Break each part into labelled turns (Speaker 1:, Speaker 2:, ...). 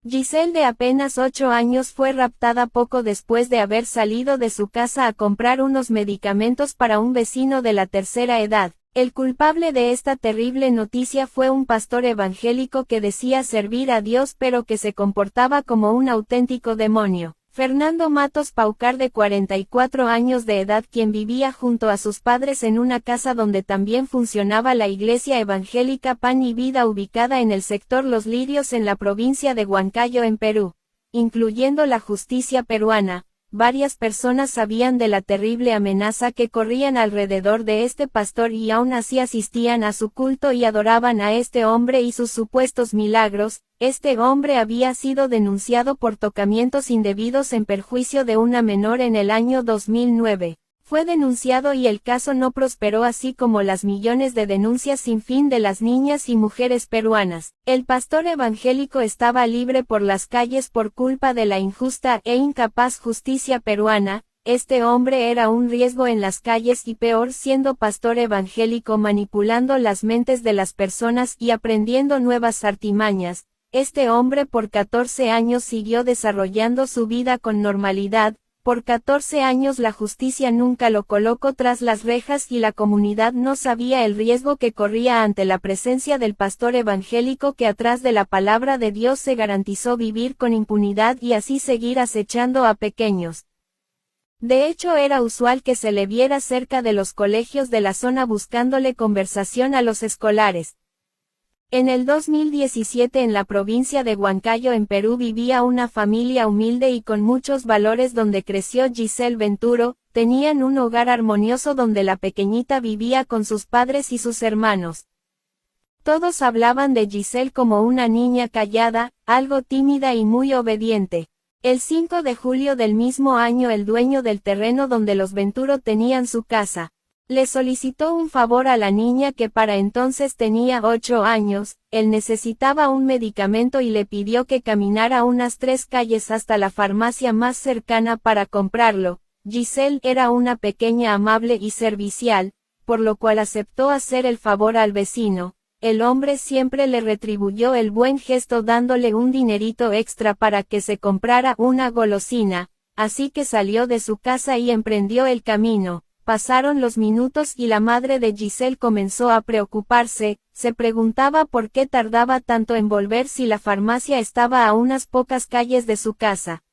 Speaker 1: Giselle, de apenas 8 años, fue raptada poco después de haber salido de su casa a comprar unos medicamentos para un vecino de la tercera edad. El culpable de esta terrible noticia fue un pastor evangélico que decía servir a Dios pero que se comportaba como un auténtico demonio. Fernando Matos Paucar, de 44 años de edad, quien vivía junto a sus padres en una casa donde también funcionaba la iglesia evangélica Pan y Vida, ubicada en el sector Los Lirios en la provincia de Huancayo, en Perú, incluyendo la justicia peruana. Varias personas sabían de la terrible amenaza que corrían alrededor de este pastor y aún así asistían a su culto y adoraban a este hombre y sus supuestos milagros. Este hombre había sido denunciado por tocamientos indebidos en perjuicio de una menor en el año 2009. Fue denunciado y el caso no prosperó, así como las millones de denuncias sin fin de las niñas y mujeres peruanas. El pastor evangélico estaba libre por las calles por culpa de la injusta e incapaz justicia peruana. Este hombre era un riesgo en las calles y peor siendo pastor evangélico, manipulando las mentes de las personas y aprendiendo nuevas artimañas. Este hombre por 14 años siguió desarrollando su vida con normalidad. Por 14 años la justicia nunca lo colocó tras las rejas y la comunidad no sabía el riesgo que corría ante la presencia del pastor evangélico que atrás de la palabra de Dios se garantizó vivir con impunidad y así seguir acechando a pequeños. De hecho, era usual que se le viera cerca de los colegios de la zona buscándole conversación a los escolares. En el 2017, en la provincia de Huancayo, en Perú, vivía una familia humilde y con muchos valores donde creció Giselle Venturo. Tenían un hogar armonioso donde la pequeñita vivía con sus padres y sus hermanos. Todos hablaban de Giselle como una niña callada, algo tímida y muy obediente. El 5 de julio del mismo año, el dueño del terreno donde los Venturo tenían su casa le solicitó un favor a la niña, que para entonces tenía 8 años, él necesitaba un medicamento y le pidió que caminara unas 3 calles hasta la farmacia más cercana para comprarlo. Giselle era una pequeña amable y servicial, por lo cual aceptó hacer el favor al vecino. El hombre siempre le retribuyó el buen gesto dándole un dinerito extra para que se comprara una golosina, así que salió de su casa y emprendió el camino. Pasaron los minutos y la madre de Giselle comenzó a preocuparse, se preguntaba por qué tardaba tanto en volver si la farmacia estaba a unas pocas calles de su casa.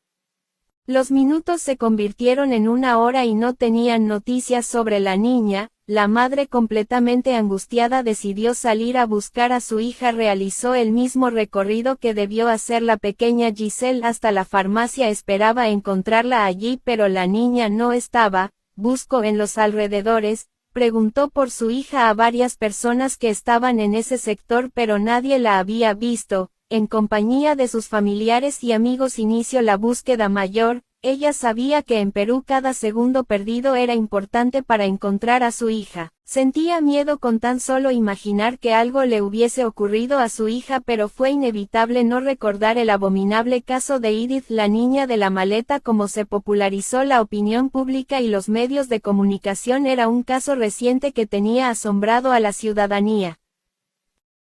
Speaker 1: Los minutos se convirtieron en una hora y no tenían noticias sobre la niña. La madre, completamente angustiada, decidió salir a buscar a su hija. Realizó el mismo recorrido que debió hacer la pequeña Giselle hasta la farmacia. Esperaba encontrarla allí, pero la niña no estaba. Buscó en los alrededores, preguntó por su hija a varias personas que estaban en ese sector, pero nadie la había visto. En compañía de sus familiares y amigos inició la búsqueda mayor. Ella sabía que en Perú cada segundo perdido era importante para encontrar a su hija. Sentía miedo con tan solo imaginar que algo le hubiese ocurrido a su hija, pero fue inevitable no recordar el abominable caso de Edith, la niña de la maleta. Como se popularizó la opinión pública y los medios de comunicación, era un caso reciente que tenía asombrado a la ciudadanía.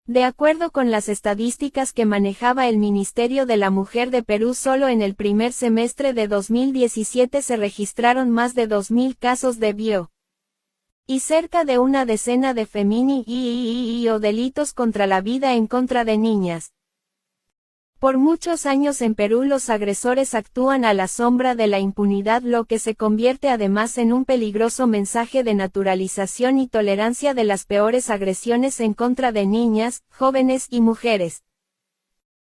Speaker 1: De acuerdo con las estadísticas que manejaba el Ministerio de la Mujer de Perú, solo en el primer semestre de 2017 se registraron más de 2.000 casos de violación y cerca de una decena de feminicidios o delitos contra la vida en contra de niñas. Por muchos años en Perú los agresores actúan a la sombra de la impunidad, lo que se convierte además en un peligroso mensaje de naturalización y tolerancia de las peores agresiones en contra de niñas, jóvenes y mujeres.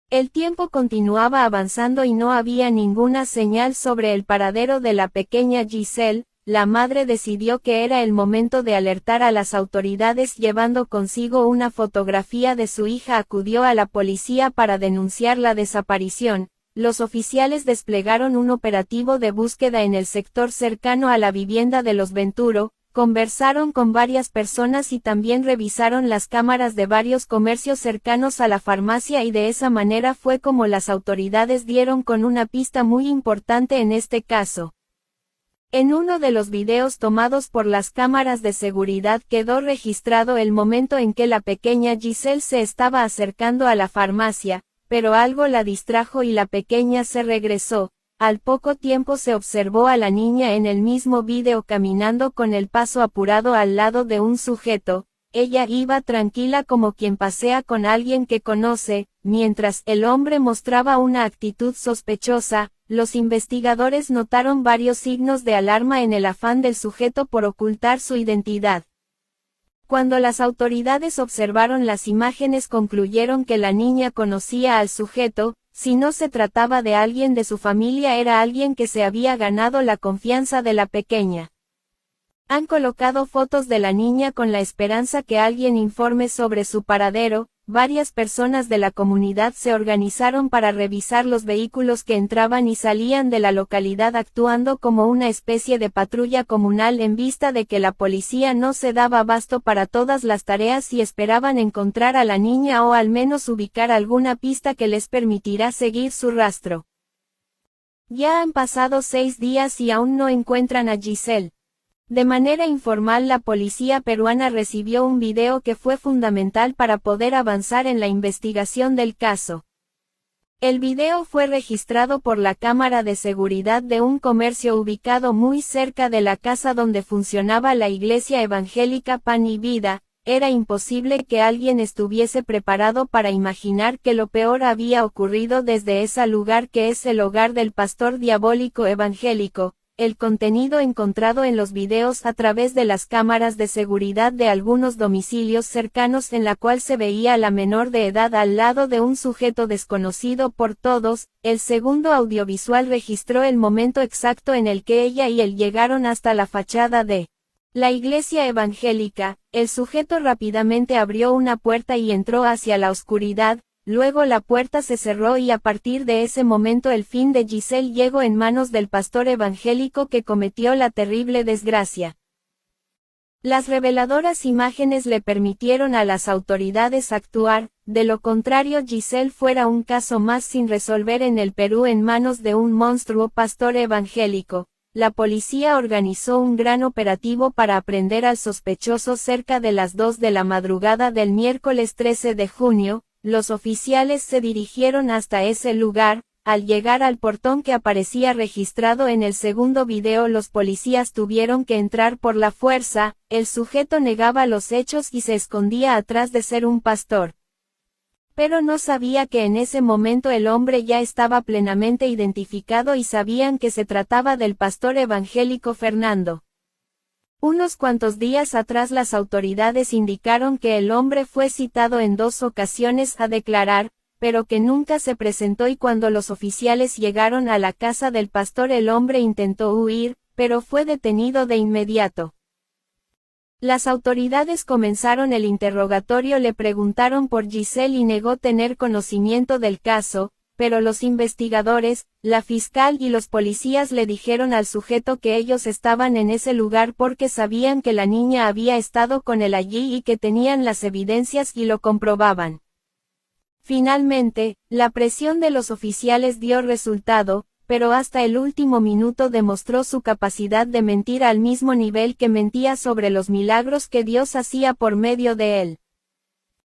Speaker 1: El tiempo continuaba avanzando y no había ninguna señal sobre el paradero de la pequeña Giselle. La madre decidió que era el momento de alertar a las autoridades. Llevando consigo una fotografía de su hija, acudió a la policía para denunciar la desaparición. Los oficiales desplegaron un operativo de búsqueda en el sector cercano a la vivienda de los Venturo, conversaron con varias personas y también revisaron las cámaras de varios comercios cercanos a la farmacia, y de esa manera fue como las autoridades dieron con una pista muy importante en este caso. En uno de los videos tomados por las cámaras de seguridad quedó registrado el momento en que la pequeña Giselle se estaba acercando a la farmacia. pero algo la distrajo y la pequeña se regresó. Al poco tiempo se observó a la niña en el mismo vídeo caminando con el paso apurado al lado de un sujeto. Ella iba tranquila como quien pasea con alguien que conoce, mientras el hombre mostraba una actitud sospechosa. Los investigadores notaron varios signos de alarma en el afán del sujeto por ocultar su identidad. Cuando las autoridades observaron las imágenes concluyeron que la niña conocía al sujeto. Si no se trataba de alguien de su familia, era alguien que se había ganado la confianza de la pequeña. Han colocado fotos de la niña con la esperanza que alguien informe sobre su paradero. Varias personas de la comunidad se organizaron para revisar los vehículos que entraban y salían de la localidad, actuando como una especie de patrulla comunal en vista de que la policía no se daba abasto para todas las tareas y esperaban encontrar a la niña o al menos ubicar alguna pista que les permitirá seguir su rastro. Ya han pasado 6 días y aún no encuentran a Giselle. De manera informal, la policía peruana recibió un video que fue fundamental para poder avanzar en la investigación del caso. El video fue registrado por la cámara de seguridad de un comercio ubicado muy cerca de la casa donde funcionaba la iglesia evangélica Pan y Vida. Era imposible que alguien estuviese preparado para imaginar que lo peor había ocurrido desde ese lugar que es el hogar del pastor diabólico evangélico. El contenido encontrado en los videos a través de las cámaras de seguridad de algunos domicilios cercanos, en la cual se veía a la menor de edad al lado de un sujeto desconocido por todos. El segundo audiovisual registró el momento exacto en el que ella y él llegaron hasta la fachada de la iglesia evangélica. El sujeto rápidamente abrió una puerta y entró hacia la oscuridad. Luego la puerta se cerró y a partir de ese momento el fin de Giselle llegó en manos del pastor evangélico que cometió la terrible desgracia. Las reveladoras imágenes le permitieron a las autoridades actuar, de lo contrario Giselle fuera un caso más sin resolver en el Perú en manos de un monstruo pastor evangélico. La policía organizó un gran operativo para aprender al sospechoso cerca de las 2 de la madrugada del miércoles 13 de junio. Los oficiales se dirigieron hasta ese lugar. Al llegar al portón que aparecía registrado en el segundo video, los policías tuvieron que entrar por la fuerza. El sujeto negaba los hechos y se escondía atrás de ser un pastor. Pero no sabía que en ese momento el hombre ya estaba plenamente identificado y sabían que se trataba del pastor evangélico Fernando. Unos cuantos días atrás las autoridades indicaron que el hombre fue citado en 2 ocasiones a declarar, pero que nunca se presentó, y cuando los oficiales llegaron a la casa del pastor el hombre intentó huir, pero fue detenido de inmediato. Las autoridades comenzaron el interrogatorio, le preguntaron por Giselle y negó tener conocimiento del caso, pero los investigadores, la fiscal y los policías le dijeron al sujeto que ellos estaban en ese lugar porque sabían que la niña había estado con él allí y que tenían las evidencias y lo comprobaban. Finalmente, la presión de los oficiales dio resultado, pero hasta el último minuto demostró su capacidad de mentir al mismo nivel que mentía sobre los milagros que Dios hacía por medio de él.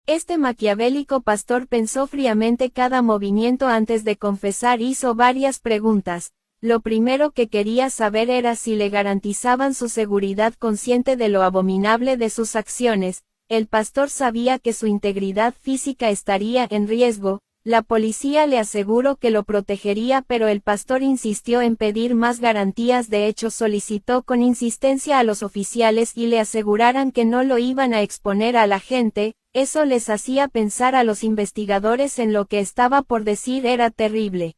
Speaker 1: Este maquiavélico pastor pensó fríamente cada movimiento antes de confesar. Hizo varias preguntas. Lo primero que quería saber era si le garantizaban su seguridad, consciente de lo abominable de sus acciones. El pastor sabía que su integridad física estaría en riesgo. La policía le aseguró que lo protegería, pero el pastor insistió en pedir más garantías. De hecho, solicitó con insistencia a los oficiales y le aseguraran que no lo iban a exponer a la gente. Eso les hacía pensar a los investigadores en lo que estaba por decir era terrible.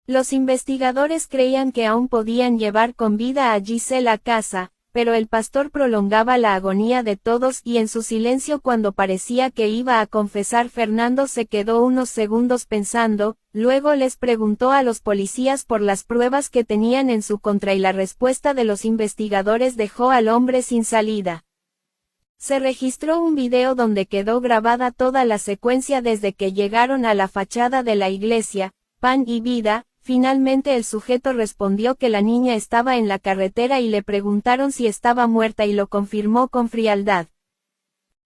Speaker 1: Los investigadores creían que aún podían llevar con vida a Giselle a casa, pero el pastor prolongaba la agonía de todos y en su silencio, cuando parecía que iba a confesar, Fernando se quedó unos segundos pensando, luego les preguntó a los policías por las pruebas que tenían en su contra y la respuesta de los investigadores dejó al hombre sin salida. Se registró un video donde quedó grabada toda la secuencia desde que llegaron a la fachada de la iglesia, Pan y Vida. Finalmente el sujeto respondió que la niña estaba en la carretera y le preguntaron si estaba muerta y lo confirmó con frialdad.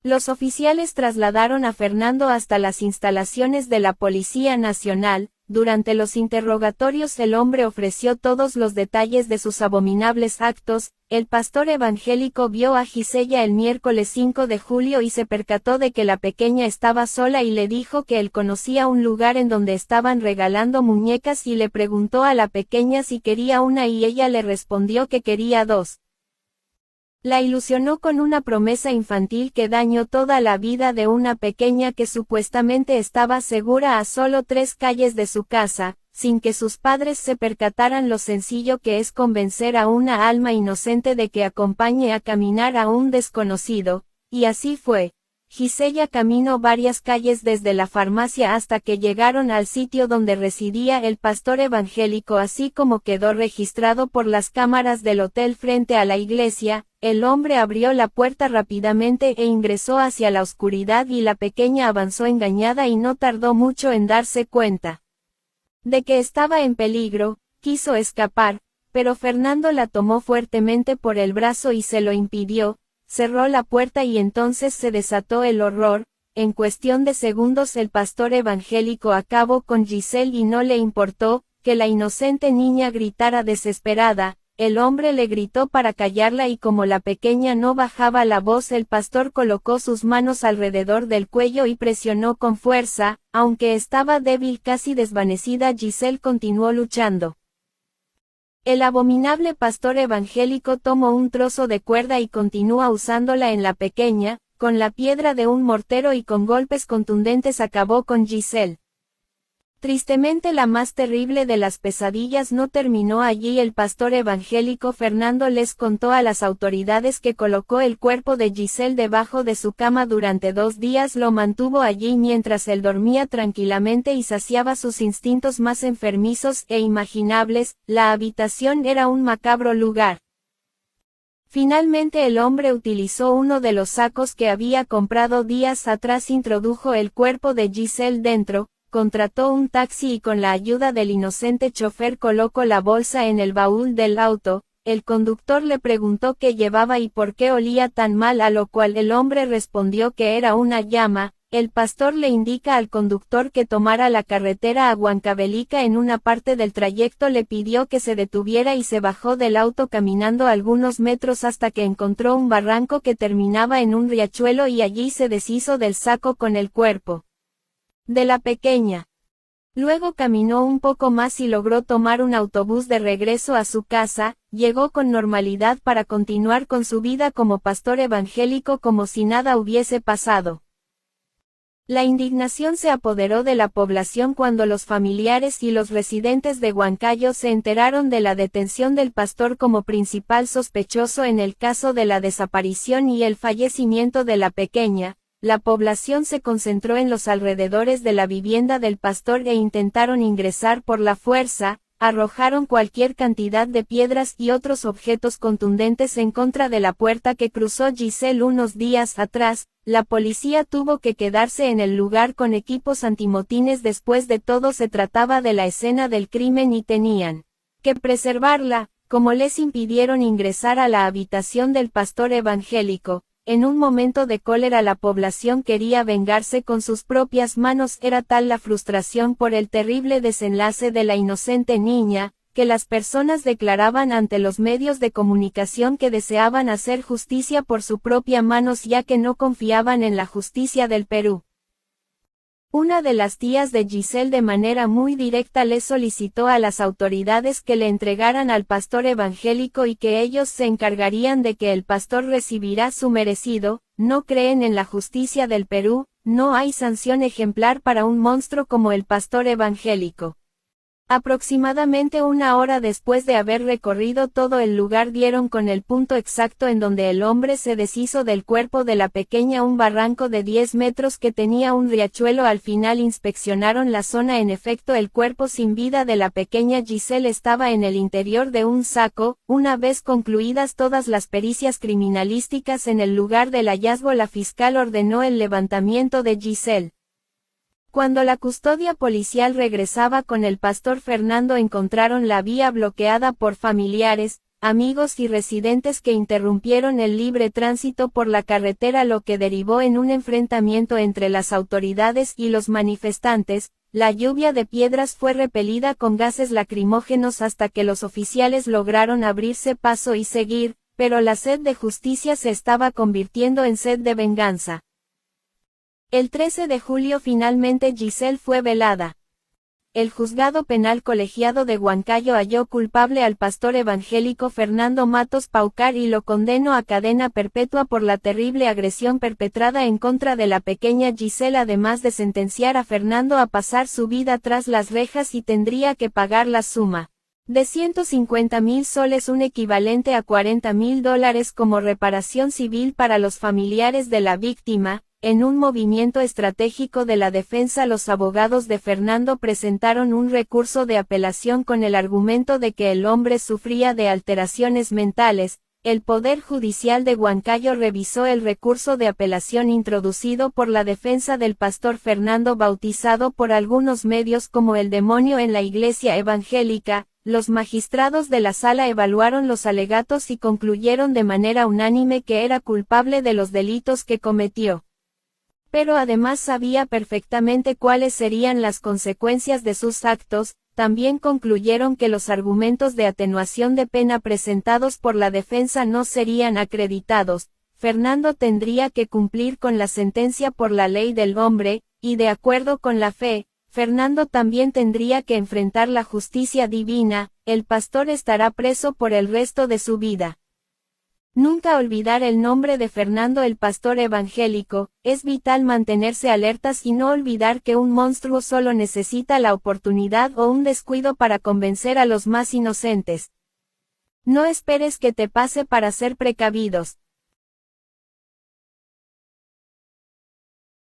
Speaker 1: Los oficiales trasladaron a Fernando hasta las instalaciones de la Policía Nacional. Durante los interrogatorios el hombre ofreció todos los detalles de sus abominables actos. El pastor evangélico vio a Gisella el miércoles 5 de julio y se percató de que la pequeña estaba sola y le dijo que él conocía un lugar en donde estaban regalando muñecas y le preguntó a la pequeña si quería una y ella le respondió que quería dos. La ilusionó con una promesa infantil que dañó toda la vida de una pequeña que supuestamente estaba segura a solo 3 calles de su casa, sin que sus padres se percataran lo sencillo que es convencer a una alma inocente de que acompañe a caminar a un desconocido, y así fue. Gisella caminó varias calles desde la farmacia hasta que llegaron al sitio donde residía el pastor evangélico, así como quedó registrado por las cámaras del hotel frente a la iglesia. El hombre abrió la puerta rápidamente e ingresó hacia la oscuridad y la pequeña avanzó engañada y no tardó mucho en darse cuenta de que estaba en peligro. Quiso escapar, pero Fernando la tomó fuertemente por el brazo y se lo impidió. Cerró la puerta y entonces se desató el horror. En cuestión de segundos el pastor evangélico acabó con Giselle y no le importó que la inocente niña gritara desesperada. El hombre le gritó para callarla y como la pequeña no bajaba la voz, el pastor colocó sus manos alrededor del cuello y presionó con fuerza. Aunque estaba débil, casi desvanecida, Giselle continuó luchando. El abominable pastor evangélico tomó un trozo de cuerda y continúa usándola en la pequeña. Con la piedra de un mortero y con golpes contundentes acabó con Giselle. Tristemente, la más terrible de las pesadillas no terminó allí. El pastor evangélico Fernando les contó a las autoridades que colocó el cuerpo de Giselle debajo de su cama durante 2 días, lo mantuvo allí mientras él dormía tranquilamente y saciaba sus instintos más enfermizos e imaginables. La habitación era un macabro lugar. Finalmente el hombre utilizó uno de los sacos que había comprado días atrás, introdujo el cuerpo de Giselle dentro, contrató un taxi y con la ayuda del inocente chofer colocó la bolsa en el baúl del auto. El conductor le preguntó qué llevaba y por qué olía tan mal, a lo cual el hombre respondió que era una llama. El pastor le indica al conductor que tomara la carretera a Huancavelica. En una parte del trayecto le pidió que se detuviera y se bajó del auto caminando algunos metros hasta que encontró un barranco que terminaba en un riachuelo y allí se deshizo del saco con el cuerpo de la pequeña. Luego caminó un poco más y logró tomar un autobús de regreso a su casa. Llegó con normalidad para continuar con su vida como pastor evangélico como si nada hubiese pasado. La indignación se apoderó de la población cuando los familiares y los residentes de Huancayo se enteraron de la detención del pastor como principal sospechoso en el caso de la desaparición y el fallecimiento de la pequeña. La población se concentró en los alrededores de la vivienda del pastor e intentaron ingresar por la fuerza. Arrojaron cualquier cantidad de piedras y otros objetos contundentes en contra de la puerta que cruzó Giselle unos días atrás. La policía tuvo que quedarse en el lugar con equipos antimotines. Después de todo, se trataba de la escena del crimen y tenían que preservarla. Como les impidieron ingresar a la habitación del pastor evangélico, en un momento de cólera la población quería vengarse con sus propias manos. Era tal la frustración por el terrible desenlace de la inocente niña, que las personas declaraban ante los medios de comunicación que deseaban hacer justicia por su propia manos, ya que no confiaban en la justicia del Perú. Una de las tías de Giselle de manera muy directa le solicitó a las autoridades que le entregaran al pastor evangélico y que ellos se encargarían de que el pastor recibirá su merecido. No creen en la justicia del Perú, no hay sanción ejemplar para un monstruo como el pastor evangélico. Aproximadamente 1 hora después de haber recorrido todo el lugar dieron con el punto exacto en donde el hombre se deshizo del cuerpo de la pequeña, un barranco de 10 metros que tenía un riachuelo. Al final inspeccionaron la zona. En efecto, el cuerpo sin vida de la pequeña Giselle estaba en el interior de un saco. Una vez concluidas todas las pericias criminalísticas en el lugar del hallazgo, la fiscal ordenó el levantamiento de Giselle. Cuando la custodia policial regresaba con el pastor Fernando, encontraron la vía bloqueada por familiares. amigos y residentes que interrumpieron el libre tránsito por la carretera, lo que derivó en un enfrentamiento entre las autoridades y los manifestantes. La lluvia de piedras fue repelida con gases lacrimógenos hasta que los oficiales lograron abrirse paso y seguir, pero la sed de justicia se estaba convirtiendo en sed de venganza. El 13 de julio finalmente Giselle fue velada. El juzgado penal colegiado de Huancayo halló culpable al pastor evangélico Fernando Matos Paucar y lo condenó a cadena perpetua por la terrible agresión perpetrada en contra de la pequeña Giselle, además de sentenciar a Fernando a pasar su vida tras las rejas y tendría que pagar la suma de 150,000 soles, un equivalente a $40,000 como reparación civil para los familiares de la víctima. En un movimiento estratégico de la defensa, los abogados de Fernando presentaron un recurso de apelación con el argumento de que el hombre sufría de alteraciones mentales. El Poder Judicial de Huancayo revisó el recurso de apelación introducido por la defensa del pastor Fernando, bautizado por algunos medios como el demonio en la iglesia evangélica. Los magistrados de la sala evaluaron los alegatos y concluyeron de manera unánime que era culpable de los delitos que cometió. Pero además sabía perfectamente cuáles serían las consecuencias de sus actos. También concluyeron que los argumentos de atenuación de pena presentados por la defensa no serían acreditados. Fernando tendría que cumplir con la sentencia por la ley del hombre, y de acuerdo con la fe, Fernando también tendría que enfrentar la justicia divina. El pastor estará preso por el resto de su vida. Nunca olvidar el nombre de Fernando el pastor evangélico. Es vital mantenerse alertas y no olvidar que un monstruo solo necesita la oportunidad o un descuido para convencer a los más inocentes. No esperes que te pase para ser precavidos.